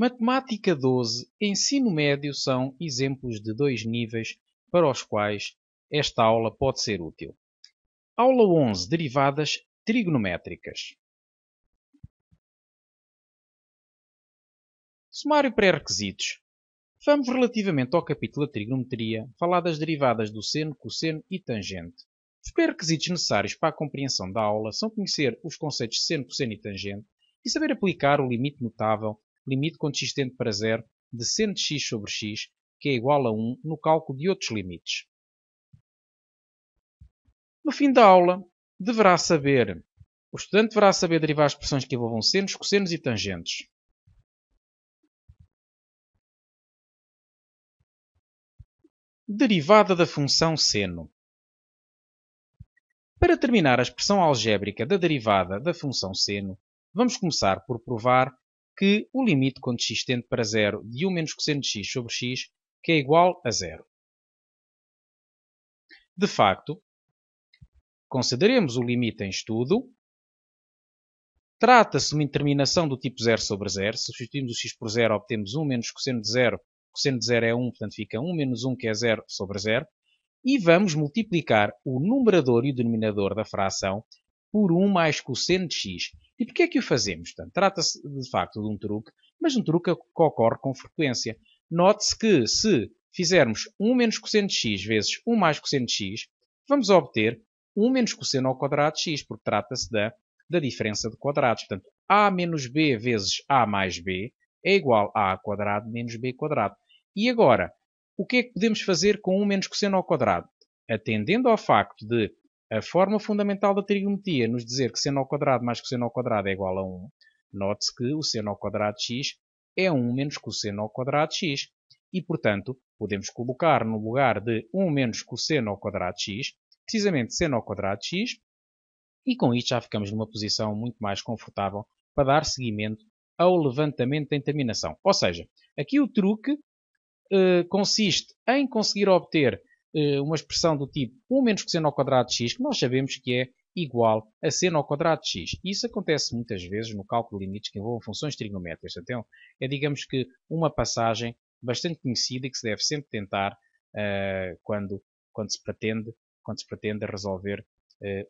Matemática 12, ensino médio são exemplos de 2 níveis para os quais esta aula pode ser útil. Aula 11, derivadas trigonométricas. Sumário pré-requisitos. Vamos relativamente ao capítulo da trigonometria falar das derivadas do seno, cosseno e tangente. Os pré-requisitos necessários para a compreensão da aula são conhecer os conceitos de seno, cosseno e tangente e saber aplicar o limite notável, limite consistente para zero, de seno de x sobre x, que é igual a 1 no cálculo de outros limites. No fim da aula, o estudante deverá saber derivar expressões que envolvam senos, cossenos e tangentes. Derivada da função seno. Para terminar a expressão algébrica da derivada da função seno, vamos começar por provar que o limite quando x tende para zero de 1 menos cosseno de x sobre x, que é igual a zero. De facto, consideremos o limite em estudo. Trata-se de uma interminação do tipo 0 sobre 0. Se substituímos o x por 0, obtemos 1 menos cosseno de 0. Cosseno de 0 é 1, portanto fica 1 menos 1, que é 0, sobre 0. E vamos multiplicar o numerador e o denominador da fração por 1 mais cosseno de x. E porquê é que o fazemos? Trata-se de facto de um truque, mas um truque que ocorre com frequência. Note-se que se fizermos 1 menos cosseno de x vezes 1 mais cosseno de x, vamos obter 1 menos cosseno ao quadrado de x, porque trata-se da diferença de quadrados. Portanto, a menos b vezes a mais b é igual a quadrado menos b quadrado. E agora, o que é que podemos fazer com 1 menos cosseno ao quadrado? Atendendo ao facto de a forma fundamental da trigonometria nos dizer que seno ao quadrado mais cosseno ao quadrado é igual a 1, note-se que o seno ao quadrado de x é 1 menos cosseno ao quadrado de x. E, portanto, podemos colocar no lugar de 1 menos cosseno ao quadrado de x, precisamente seno ao quadrado de x, e com isto já ficamos numa posição muito mais confortável para dar seguimento ao levantamento da interminação. Ou seja, aqui o truque consiste em conseguir obter uma expressão do tipo 1 menos cosseno ao quadrado de x, que nós sabemos que é igual a seno ao quadrado de x. Isso acontece muitas vezes no cálculo de limites que envolvem funções trigonométricas. Então, digamos que uma passagem bastante conhecida e que se deve sempre tentar quando se pretende resolver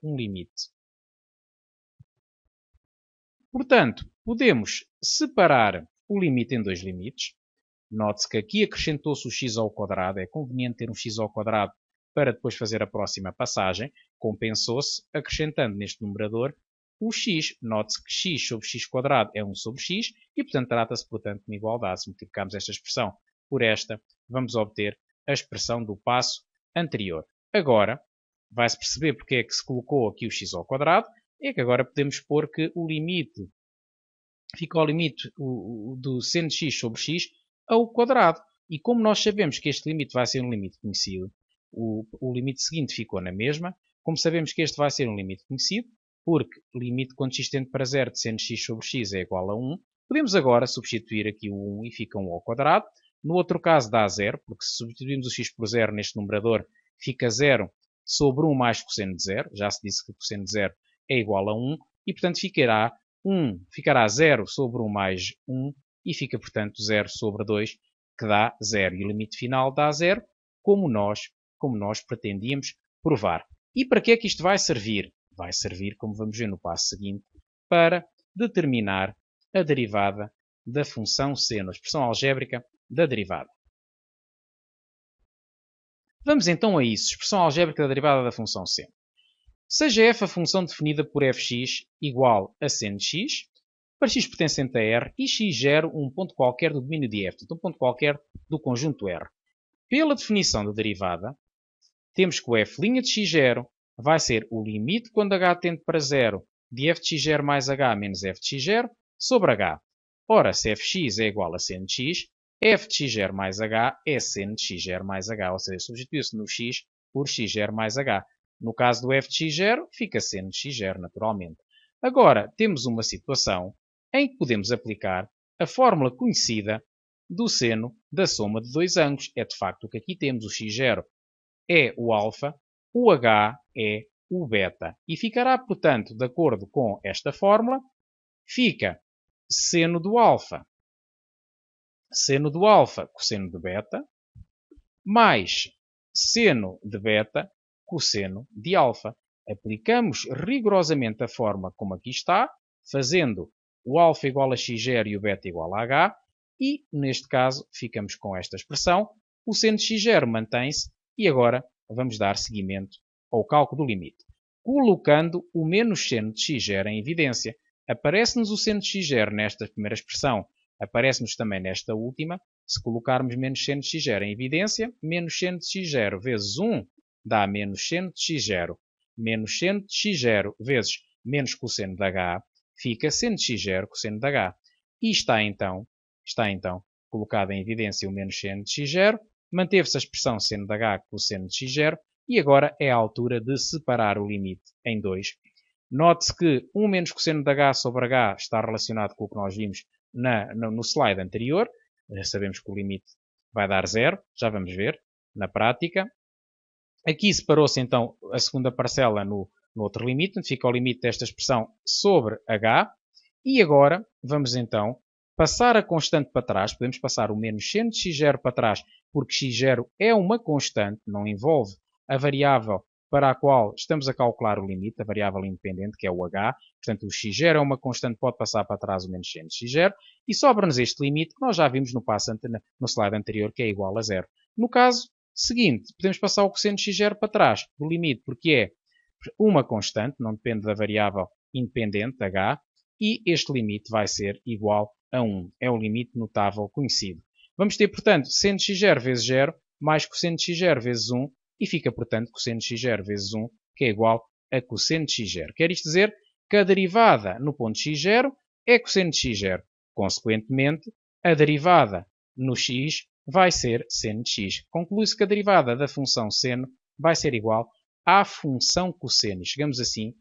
um limite. Portanto, podemos separar o limite em dois limites. Note-se que aqui acrescentou-se o x ao quadrado. É conveniente ter um x ao quadrado para depois fazer a próxima passagem. Compensou-se acrescentando neste numerador o x. Note-se que x sobre x quadrado é 1 sobre x e, portanto, trata-se, de uma igualdade. Se multiplicarmos esta expressão por esta, vamos obter a expressão do passo anterior. Agora, vai-se perceber porque é que se colocou aqui o x ao quadrado. É que agora podemos pôr que o limite fica ao limite do seno de x sobre x ao quadrado. E como nós sabemos que este limite vai ser um limite conhecido, o limite seguinte ficou na mesma. Como sabemos que este vai ser um limite conhecido, porque limite quando x tende para zero de seno de x sobre x é igual a 1, podemos agora substituir aqui o 1 e fica 1 ao quadrado. No outro caso dá 0, porque se substituirmos o x por 0 neste numerador, fica 0 sobre 1 mais cosseno de 0. Já se disse que cosseno de 0 é igual a 1 e, portanto, ficará 0 sobre 1 mais 1 e fica, portanto, 0 sobre 2, que dá 0. E o limite final dá 0, como nós pretendíamos provar. E para que é que isto vai servir? Vai servir, como vamos ver no passo seguinte, para determinar a derivada da função seno, a expressão algébrica da derivada. Vamos então a isso, expressão algébrica da derivada da função seno. Seja f a função definida por fx igual a seno de x, para x pertencente a R, e x gera um ponto qualquer do domínio de f, portanto, um ponto qualquer do conjunto R. Pela definição da derivada, temos que o f' de x0 vai ser o limite quando h tende para 0 de f de x0 mais h menos f de x0 sobre h. Ora, se fx é igual a seno de x, f de x0 mais h é seno de x0 mais h, ou seja, substitui-se no x por x0 mais h. No caso do f de x0, fica seno de x0, naturalmente. Agora, temos uma situação em que podemos aplicar a fórmula conhecida do seno da soma de dois ângulos. É de facto o que aqui temos. O x0 é o alfa, o h é o beta. E ficará, portanto, de acordo com esta fórmula, fica seno do alfa seno do alfa, cosseno de beta, mais seno de beta, cosseno de alfa. Aplicamos rigorosamente a forma como aqui está, fazendo o alfa igual a x0 e o beta igual a h, e, neste caso, ficamos com esta expressão. O seno de x0 mantém-se e agora vamos dar seguimento ao cálculo do limite. Colocando o menos seno de x0 em evidência. Aparece-nos o seno de x0 nesta primeira expressão, aparece-nos também nesta última. Se colocarmos menos seno de x0 em evidência, menos seno de x0 vezes 1 dá menos seno de x0. Menos seno de x0 vezes menos cosseno de h, fica seno de x0 cosseno de h. E está então colocado em evidência o menos seno de x0, manteve-se a expressão seno de h cosseno de x0, e agora é a altura de separar o limite em dois. Note-se que 1 menos cosseno de h sobre h está relacionado com o que nós vimos no slide anterior. Sabemos que o limite vai dar 0, já vamos ver na prática. Aqui separou-se então a segunda parcela no outro limite, onde fica o limite desta expressão sobre h. E agora vamos então passar a constante para trás. Podemos passar o menos seno de x0 para trás, porque x0 é uma constante, não envolve a variável para a qual estamos a calcular o limite, a variável independente, que é o h. Portanto, o x0 é uma constante, pode passar para trás o menos seno de x0. E sobra-nos este limite que nós já vimos no slide anterior, que é igual a 0. No caso seguinte, podemos passar o cosseno de x0 para trás do limite, porque é uma constante, não depende da variável independente, h, e este limite vai ser igual a 1. É o limite notável conhecido. Vamos ter, portanto, seno de x0 vezes 0 mais cosseno de x0 vezes 1, e fica, portanto, cosseno de x0 vezes 1, que é igual a cosseno de x0. Quer isto dizer que a derivada no ponto x0 é cosseno de x0. Consequentemente, a derivada no x vai ser seno de x. Conclui-se que a derivada da função seno vai ser igual à função cosseno. Chegamos assim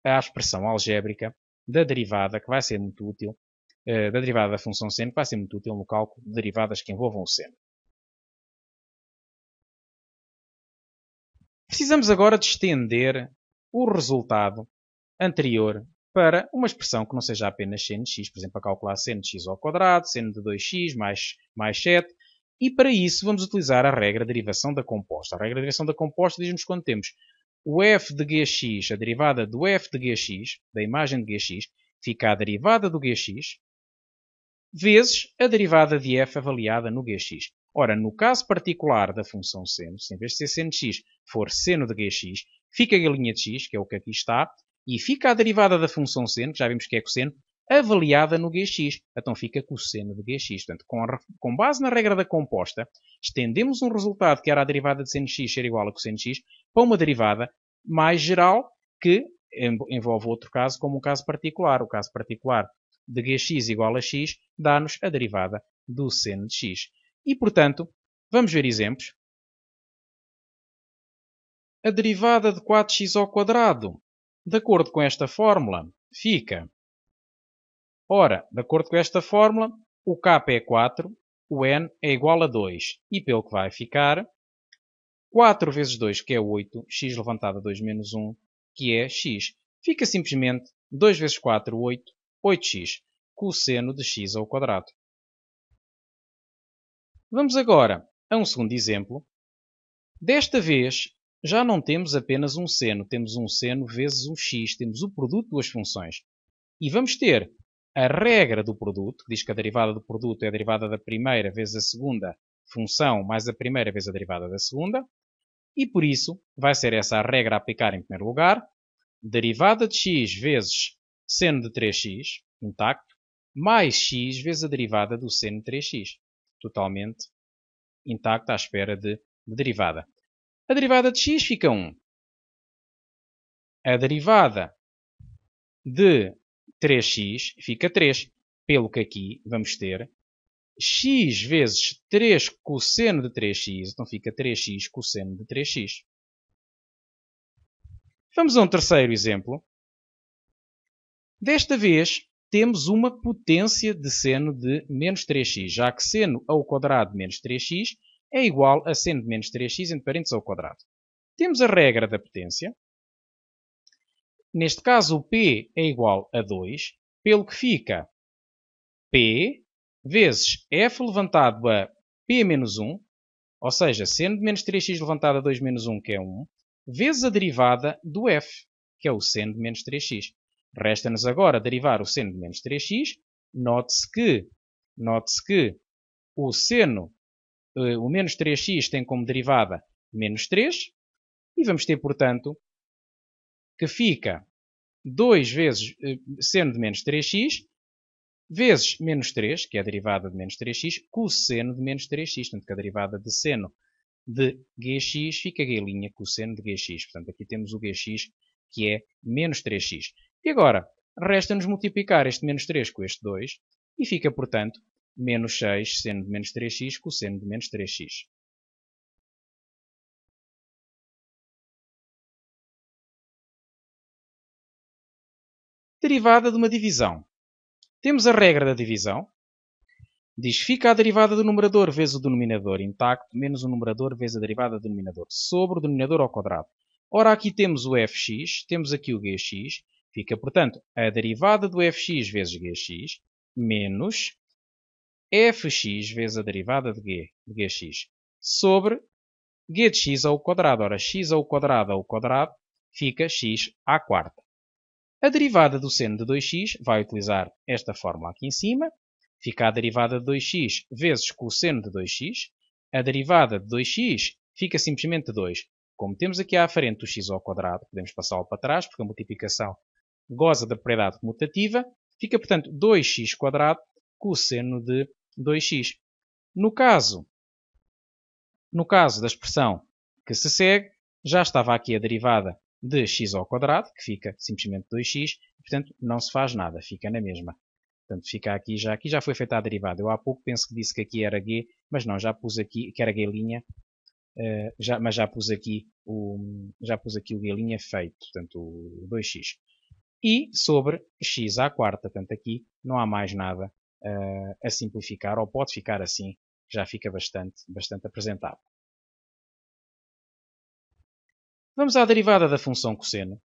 à expressão algébrica da derivada, que vai ser muito útil, da derivada da função seno, que vai ser muito útil no cálculo de derivadas que envolvam o seno. Precisamos agora de estender o resultado anterior para uma expressão que não seja apenas seno de x, por exemplo, a calcular seno de x ao quadrado, seno de 2x mais 7, e para isso vamos utilizar a regra de derivação da composta. A regra de derivação da composta diz-nos quando temos o f de gx, a derivada do f de gx, da imagem de gx, fica a derivada do gx, vezes a derivada de f avaliada no gx. Ora, no caso particular da função seno, se em vez de ser seno de x for seno de gx, fica a galinha de x, que é o que aqui está, e fica a derivada da função seno, que já vimos que é cosseno, avaliada no gx. Então fica cosseno de gx. Portanto, com base na regra da composta, estendemos um resultado que era a derivada de seno de x ser igual a cosseno de x para uma derivada mais geral que envolve outro caso, como um caso particular. O caso particular de gx igual a x dá-nos a derivada do seno de x. E, portanto, vamos ver exemplos. A derivada de 4x ao quadrado, de acordo com esta fórmula, fica... Ora, de acordo com esta fórmula, o k é 4, o n é igual a 2. E pelo que vai ficar, 4 vezes 2, que é 8, x levantado a 2 menos 1, que é x. Fica simplesmente 2 vezes 4, 8, 8x, cosseno de x ao quadrado. Vamos agora a um segundo exemplo. Desta vez, já não temos apenas um seno, temos um seno vezes um x, temos o produto de duas funções. E vamos ter a regra do produto, que diz que a derivada do produto é a derivada da primeira vezes a segunda função mais a primeira vezes a derivada da segunda. E por isso, vai ser essa a regra a aplicar em primeiro lugar. Derivada de x vezes seno de 3x, intacto, mais x vezes a derivada do seno de 3x, totalmente intacto à espera de derivada. A derivada de x fica 1. A derivada de 3x fica 3. Pelo que aqui vamos ter x vezes 3 cosseno de 3x. Então fica 3x cosseno de 3x. Vamos a um terceiro exemplo. Desta vez temos uma potência de seno de menos 3x, já que seno ao quadrado de menos 3x é igual a seno de menos 3x entre parênteses ao quadrado. Temos a regra da potência. Neste caso, o P é igual a 2, pelo que fica P vezes f levantado a p menos 1, ou seja, seno de menos 3x levantado a 2 menos 1, que é 1, vezes a derivada do f, que é o seno de menos 3x. Resta-nos agora derivar o seno de menos 3x. Note-se que o seno, o menos 3x tem como derivada menos 3, e vamos ter, portanto, que fica 2 vezes seno de menos 3x, vezes menos 3, que é a derivada de menos 3x, cosseno de menos 3x. Portanto, que a derivada de seno de gx fica g' cosseno de gx. Portanto, aqui temos o gx, que é menos 3x. E agora, resta-nos multiplicar este menos 3 com este 2, e fica, portanto, menos 6 seno de menos 3x cosseno de menos 3x. Derivada de uma divisão. Temos a regra da divisão. Diz que fica a derivada do numerador vezes o denominador intacto, menos o numerador vezes a derivada do denominador, sobre o denominador ao quadrado. Ora, aqui temos o fx, temos aqui o gx. Fica, portanto, a derivada do fx vezes gx, menos fx vezes a derivada de gx, sobre g de x ao quadrado. Ora, x ao quadrado fica x à quarta. A derivada do seno de 2x vai utilizar esta fórmula aqui em cima. Fica a derivada de 2x vezes cosseno de 2x. A derivada de 2x fica simplesmente 2. Como temos aqui à frente o x ao quadrado, podemos passá-lo para trás, porque a multiplicação goza da propriedade comutativa. Fica, portanto, 2x quadrado cosseno de 2x. No caso da expressão que se segue, já estava aqui a derivada de x ao quadrado, que fica simplesmente 2x, e, portanto, não se faz nada, fica na mesma. Portanto, fica aqui já foi feita a derivada. Eu há pouco penso que disse que aqui era g, mas não, já pus aqui, que era g', mas já pus aqui o g' feito, portanto, o 2x. E sobre x à quarta, portanto, aqui não há mais nada a simplificar, ou pode ficar assim, já fica bastante apresentável. Vamos à derivada da função cosseno.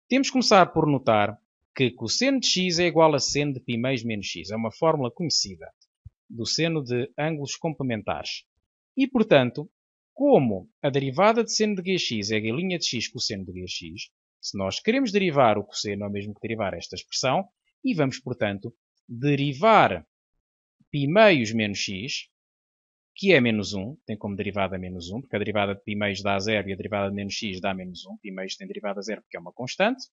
Temos que começar por notar que cosseno de x é igual a seno de π menos x. É uma fórmula conhecida do seno de ângulos complementares. E, portanto, como a derivada de seno de gx é g' de x cosseno de gx, se nós queremos derivar o cosseno, é o mesmo que derivar esta expressão, e vamos, portanto, derivar π menos x, que é menos 1, tem como derivada menos 1, porque a derivada de π dá 0 e a derivada de menos x dá menos 1. π tem derivada 0 porque é uma constante,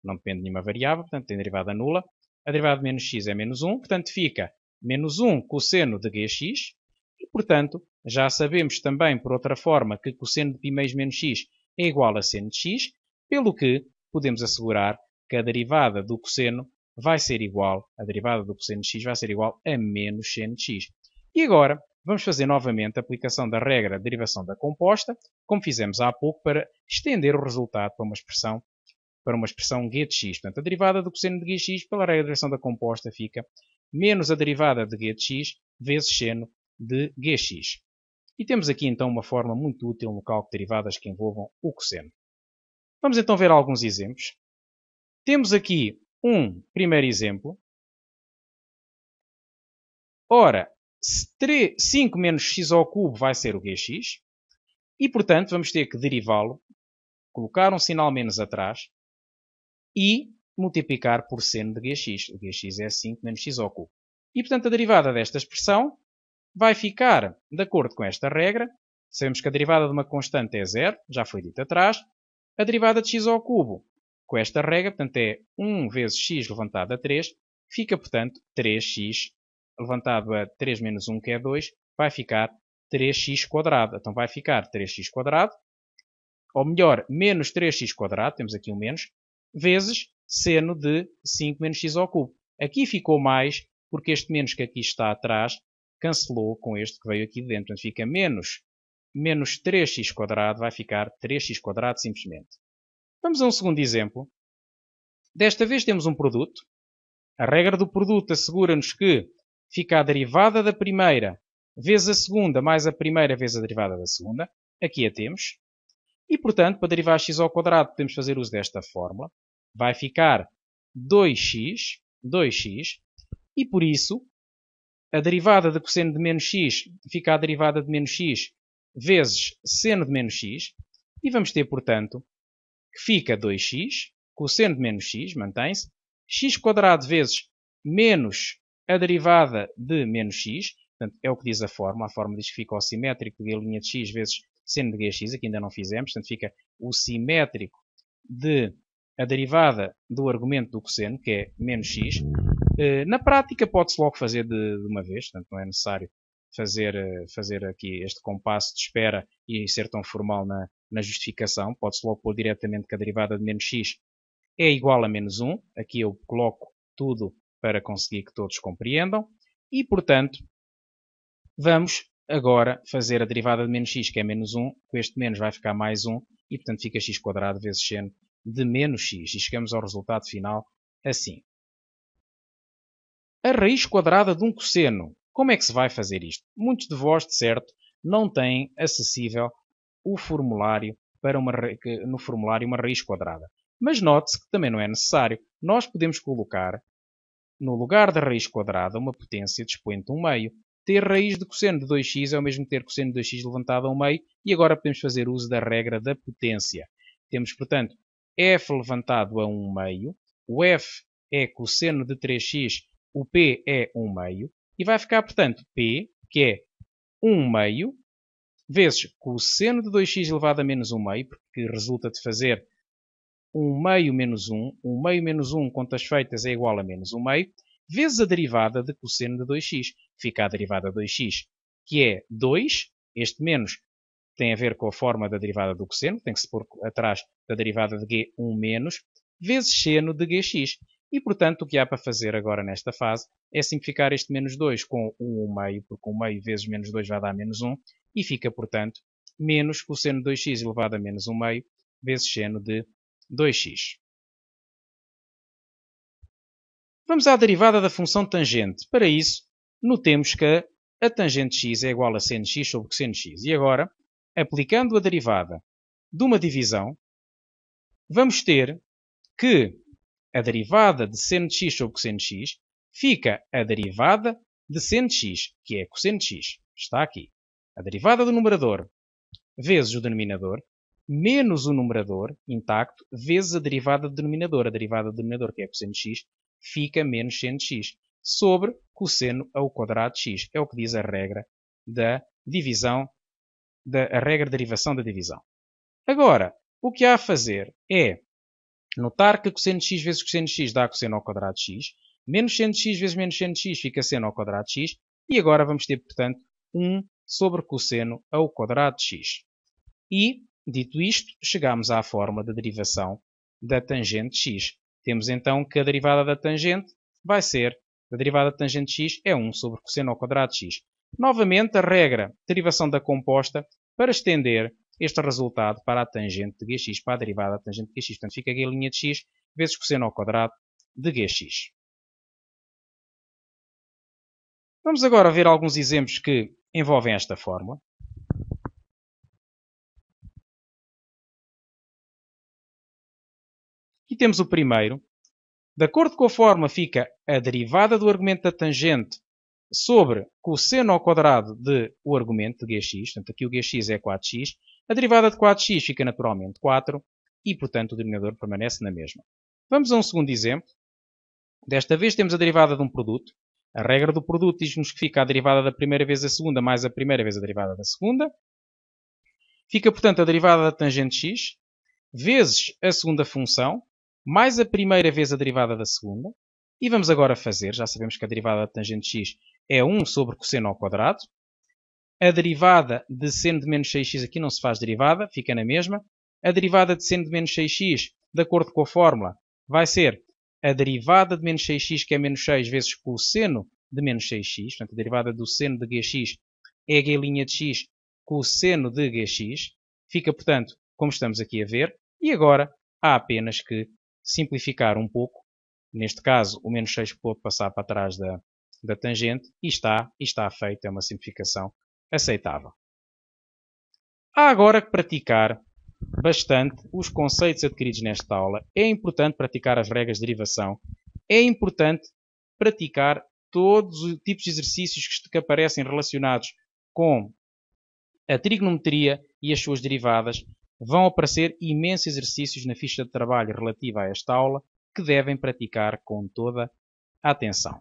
não depende de nenhuma variável, portanto tem derivada nula. A derivada de menos x é menos 1, portanto fica menos 1 cosseno de gx, e portanto já sabemos também por outra forma que cosseno de π menos x é igual a seno de x, pelo que podemos assegurar que a derivada do cosseno vai ser igual, a derivada do cosseno de x vai ser igual a menos seno de x. E agora vamos fazer novamente a aplicação da regra de derivação da composta, como fizemos há pouco, para estender o resultado para uma expressão g de x. Portanto, a derivada do cosseno de gx pela regra de derivação da composta fica menos a derivada de g de x vezes seno de gx. E temos aqui então uma forma muito útil no cálculo de derivadas que envolvam o cosseno. Vamos então ver alguns exemplos. Temos aqui um primeiro exemplo. Ora, 5 menos x ao cubo vai ser o gx. E, portanto, vamos ter que derivá-lo, colocar um sinal menos atrás e multiplicar por seno de gx. O gx é 5 menos x ao cubo. E, portanto, a derivada desta expressão vai ficar de acordo com esta regra. Sabemos que a derivada de uma constante é 0, já foi dito atrás. A derivada de x ao cubo, com esta regra, portanto, é 1 vezes x levantado a 3, fica, portanto, 3x levantado a 3 menos 1, que é 2, vai ficar 3x quadrado. Então vai ficar 3x quadrado, ou melhor, menos 3x quadrado, temos aqui um menos, vezes seno de 5 menos x ao cubo. Aqui ficou mais, porque este menos que aqui está atrás cancelou com este que veio aqui de dentro. Portanto, fica menos 3x quadrado, vai ficar 3x quadrado simplesmente. Vamos a um segundo exemplo. Desta vez temos um produto. A regra do produto assegura-nos que fica a derivada da primeira vezes a segunda mais a primeira vezes a derivada da segunda. Aqui a temos. E, portanto, para derivar x ao quadrado podemos fazer uso desta fórmula. Vai ficar 2x, e por isso a derivada de cosseno de menos x fica a derivada de menos x vezes seno de menos x. E vamos ter, portanto, que fica 2x, cosseno de menos x, mantém-se, x² vezes menos a derivada de menos x. Portanto, é o que diz a forma. A forma diz que fica o simétrico de g' de x vezes seno de gx, aqui ainda não fizemos. Portanto, fica o simétrico de a derivada do argumento do cosseno, que é menos x. Na prática, pode-se logo fazer de uma vez. Portanto, não é necessário fazer aqui este compasso de espera e ser tão formal na justificação. Pode-se logo pôr diretamente que a derivada de menos x é igual a menos 1. Aqui eu coloco tudo para conseguir que todos compreendam. E, portanto, vamos agora fazer a derivada de menos x, que é menos 1. Com este menos vai ficar mais 1. E, portanto, fica x² vezes seno de menos x. E chegamos ao resultado final assim. A raiz quadrada de um cosseno. Como é que se vai fazer isto? Muitos de vós, de certo, não têm acessível o formulário no formulário uma raiz quadrada. Mas note-se que também não é necessário. Nós podemos colocar, no lugar da raiz quadrada, uma potência de expoente 1/2. Ter raiz de cosseno de 2x é o mesmo que ter cosseno de 2x levantado a 1/2. E agora podemos fazer uso da regra da potência. Temos, portanto, f levantado a 1/2. O f é cosseno de 3x. O p é 1/2. E vai ficar, portanto, p, que é 1/2, vezes cosseno de 2x elevado a menos 1/2, porque resulta de fazer 1/2 menos 1. 1/2 menos 1, contas feitas, é igual a menos 1/2, vezes a derivada de cosseno de 2x. Fica a derivada de 2x, que é 2. Este menos tem a ver com a forma da derivada do cosseno, tem que se pôr atrás da derivada de g 1 menos, vezes seno de gx. E, portanto, o que há para fazer agora nesta fase é simplificar este menos 2 com 1/2, porque 1/2 vezes menos 2 vai dar menos 1, e fica, portanto, menos cosseno de 2x elevado a menos 1/2 vezes seno de 2x. Vamos à derivada da função tangente. Para isso, notemos que a tangente x é igual a seno x sobre cosseno x. E agora, aplicando a derivada de uma divisão, vamos ter que a derivada de seno de x sobre cosseno de x fica a derivada de seno de x, que é cosseno de x. Está aqui. A derivada do numerador vezes o denominador, menos o numerador intacto, vezes a derivada do denominador. A derivada do denominador, que é cosseno de x, fica menos seno de x, sobre cosseno ao quadrado de x. É o que diz a regra da divisão, a regra de derivação da divisão. Agora, o que há a fazer é notar que cosseno de x vezes cosseno de x dá cosseno ao quadrado de x, menos seno de x vezes menos seno de x fica seno ao quadrado de x, e agora vamos ter, portanto, 1 sobre cosseno ao quadrado de x. E, dito isto, chegamos à forma da derivação da tangente de x. Temos então que a derivada da tangente vai ser, a derivada da tangente de x é 1 sobre cosseno ao quadrado de x. Novamente, a regra de derivação da composta para estender este resultado para a tangente de gx, para a derivada da tangente de gx. Portanto, fica g' de x vezes cosseno ao quadrado de gx. Vamos agora ver alguns exemplos que envolvem esta fórmula. Aqui temos o primeiro. De acordo com a fórmula, fica a derivada do argumento da tangente sobre cosseno ao quadrado do argumento de gx. Portanto, aqui o gx é 4x. A derivada de 4x fica naturalmente 4 e, portanto, o denominador permanece na mesma. Vamos a um segundo exemplo. Desta vez temos a derivada de um produto. A regra do produto diz-nos que fica a derivada da primeira vez a segunda mais a primeira vez a derivada da segunda. Fica, portanto, a derivada da tangente x vezes a segunda função mais a primeira vez a derivada da segunda. E vamos agora fazer, já sabemos que a derivada da tangente x é 1 sobre cosseno ao quadrado. A derivada de seno de menos 6x aqui não se faz derivada, fica na mesma. A derivada de seno de menos 6x, de acordo com a fórmula, vai ser a derivada de menos 6x, que é menos 6, vezes cosseno de menos 6x. Portanto, a derivada do seno de gx é g' de x cosseno de gx. Fica, portanto, como estamos aqui a ver. E agora há apenas que simplificar um pouco. Neste caso, o menos 6 pode passar para trás da tangente e está feita. É uma simplificação aceitável. Há agora que praticar bastante os conceitos adquiridos nesta aula. É importante praticar as regras de derivação. É importante praticar todos os tipos de exercícios que aparecem relacionados com a trigonometria e as suas derivadas. Vão aparecer imensos exercícios na ficha de trabalho relativa a esta aula que devem praticar com toda a atenção.